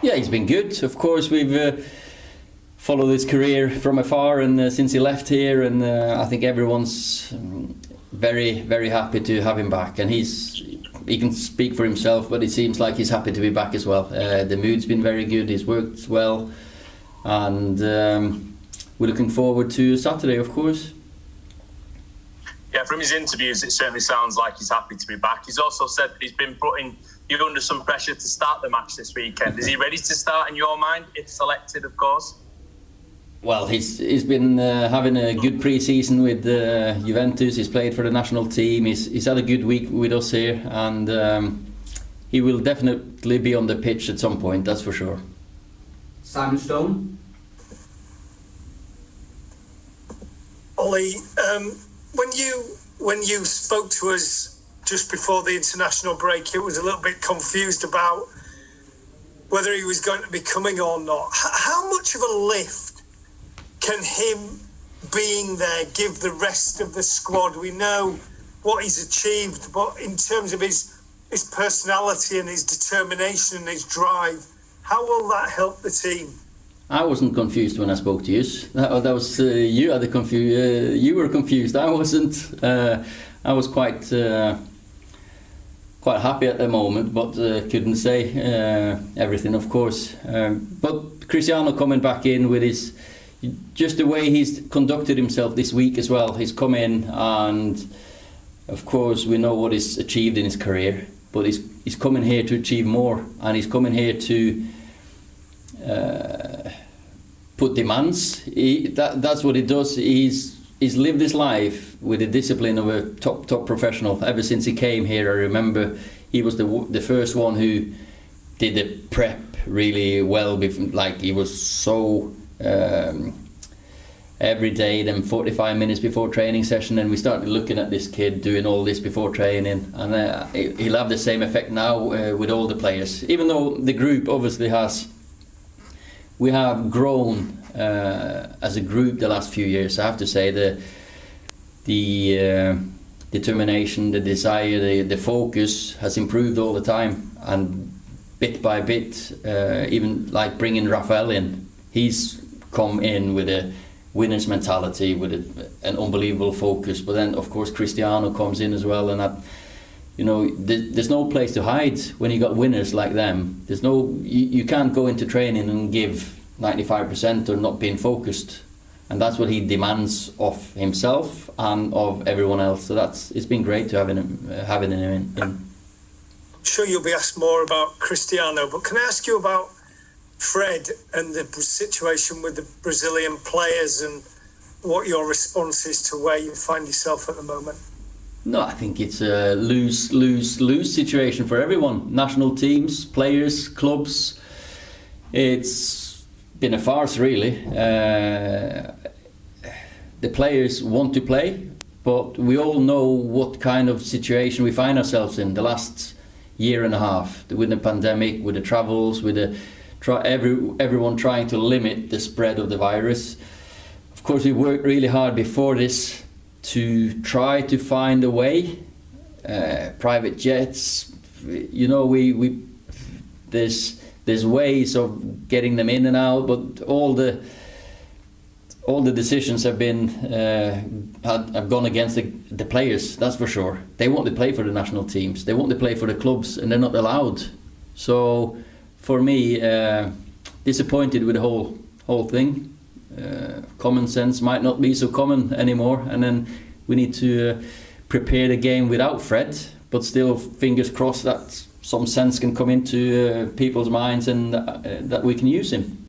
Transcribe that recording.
Yeah, he's been good. Of course, we've followed his career from afar, and since he left here, and I think everyone's very, very happy to have him back. And he can speak for himself, but it seems like he's happy to be back as well. The mood's been very good. He's worked well, and we're looking forward to Saturday, of course. Yeah, from his interviews, it certainly sounds like he's happy to be back. He's also said that he's been putting you under some pressure to start the match this weekend. Is he ready to start in your mind, if selected, of course? Well, he's been having a good pre-season with Juventus. He's played for the national team. He's had a good week with us here, and he will definitely be on the pitch at some point, that's for sure. Simon Stone? Ollie, when you spoke to us just before the international break, it was a little bit confused about whether he was going to be coming or not. How much of a lift can him being there give the rest of the squad? We know what he's achieved, but in terms of his personality and his determination and his drive, how will that help the team? I wasn't confused when I spoke to you. That was you had you were confused. I wasn't. I was quite happy at the moment, but couldn't say everything, of course. But Cristiano coming back in with just the way he's conducted himself this week as well. He's come in, and of course we know what he's achieved in his career, but he's coming here to achieve more, and he's coming here to put demands. That's what he does. He's lived his life with the discipline of a top professional ever since he came here. I remember he was the first one who did the prep really well. Like, he was so every day, then 45 minutes before training session, and we started looking at this kid doing all this before training, and he'll have the same effect now with all the players. Even though the group obviously we have grown as a group the last few years. I have to say the determination, the desire, the focus has improved all the time, and bit by bit, even like bringing Rafael in, he's come in with a winner's mentality, with an unbelievable focus. But then of course Cristiano comes in as well, and that, there's no place to hide when you got winners like them. You can't go into training and give 95% or not being focused, and that's what he demands of himself and of everyone else. So it's been great to having him in. I'm sure you'll be asked more about Cristiano, but can I ask you about Fred and the situation with the Brazilian players, and what your response is to where you find yourself at the moment? No, I think it's a lose situation for everyone. National teams, players, clubs. It's been a farce, really. The players want to play, but we all know what kind of situation we find ourselves in the last year and a half, with the pandemic, with the travels, with everyone trying to limit the spread of the virus. Of course, we worked really hard before this to try to find a way. Private jets, there's ways of getting them in and out, but all the decisions have gone against the players. That's for sure. They want to play for the national teams. They want to play for the clubs, and they're not allowed. So, for me, disappointed with the whole thing. Common sense might not be so common anymore, and then we need to prepare the game without Fred, but still fingers crossed that some sense can come into people's minds, and that we can use him.